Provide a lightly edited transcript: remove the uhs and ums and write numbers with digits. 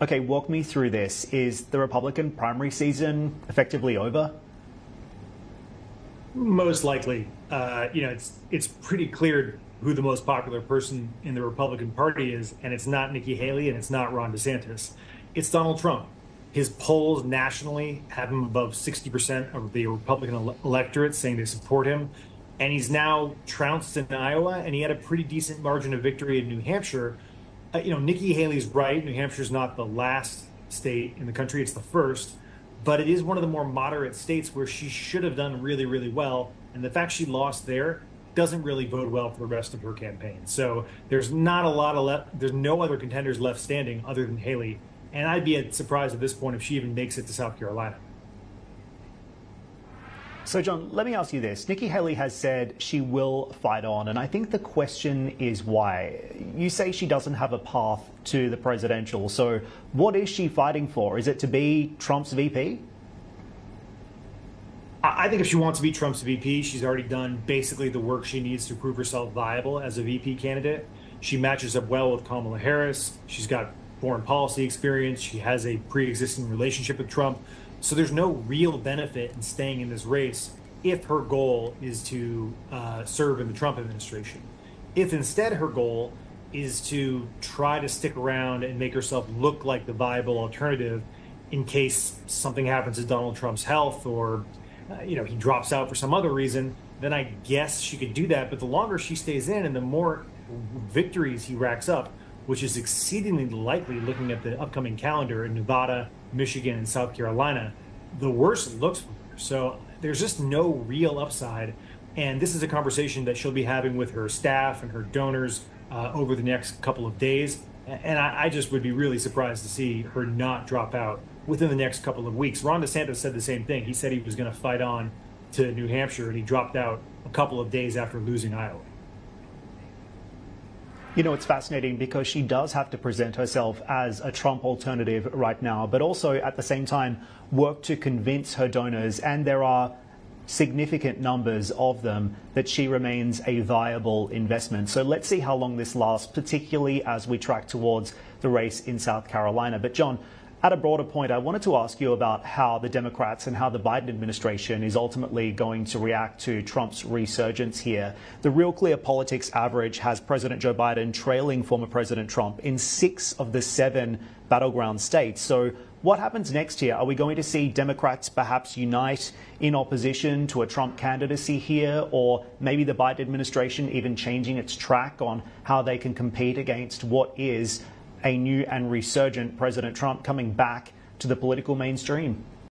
Okay, walk me through this. Is the Republican primary season effectively over? Most likely. It's pretty clear who the most popular person in the Republican Party is, and it's not Nikki Haley and it's not Ron DeSantis. It's Donald Trump. His polls nationally have him above 60% of the Republican electorate saying they support him. And he's now trounced in Iowa, and he had a pretty decent margin of victory in New Hampshire. Nikki Haley's right. New Hampshire's not the last state in the country, it's the first. But it is one of the more moderate states where she should have done really, really well. And the fact she lost there doesn't really bode well for the rest of her campaign. So there's not a lot of there's no other contenders left standing other than Haley. And I'd be surprised at this point if she even makes it to South Carolina. So, John, let me ask you this. Nikki Haley has said she will fight on, and I think the question is why. You say she doesn't have a path to the presidential, so what is she fighting for? Is it to be Trump's VP? I think if she wants to be Trump's VP, she's already done basically the work she needs to prove herself viable as a VP candidate. She matches up well with Kamala Harris. She's got foreign policy experience. She has a pre-existing relationship with Trump. So there's no real benefit in staying in this race if her goal is to serve in the Trump administration. If instead her goal is to try to stick around and make herself look like the viable alternative in case something happens to Donald Trump's health or he drops out for some other reason, then I guess she could do that. But the longer she stays in and the more victories he racks up, which is exceedingly likely looking at the upcoming calendar in Nevada, Michigan, and South Carolina, the worse it looks for her. So there's just no real upside. And this is a conversation that she'll be having with her staff and her donors over the next couple of days. And I just would be really surprised to see her not drop out within the next couple of weeks. Ron DeSantis said the same thing. He said he was going to fight on to New Hampshire, and he dropped out a couple of days after losing Iowa. You know, it's fascinating because she does have to present herself as a Trump alternative right now, but also at the same time work to convince her donors, and there are significant numbers of them, that she remains a viable investment. So let's see how long this lasts, particularly as we track towards the race in South Carolina. But John, at a broader point, I wanted to ask you about how the Democrats and how the Biden administration is ultimately going to react to Trump's resurgence here. The Real Clear Politics average has President Joe Biden trailing former President Trump in 6 of the 7 battleground states. So what happens next here? Are we going to see Democrats perhaps unite in opposition to a Trump candidacy here, or maybe the Biden administration even changing its track on how they can compete against what is a new and resurgent President Trump coming back to the political mainstream?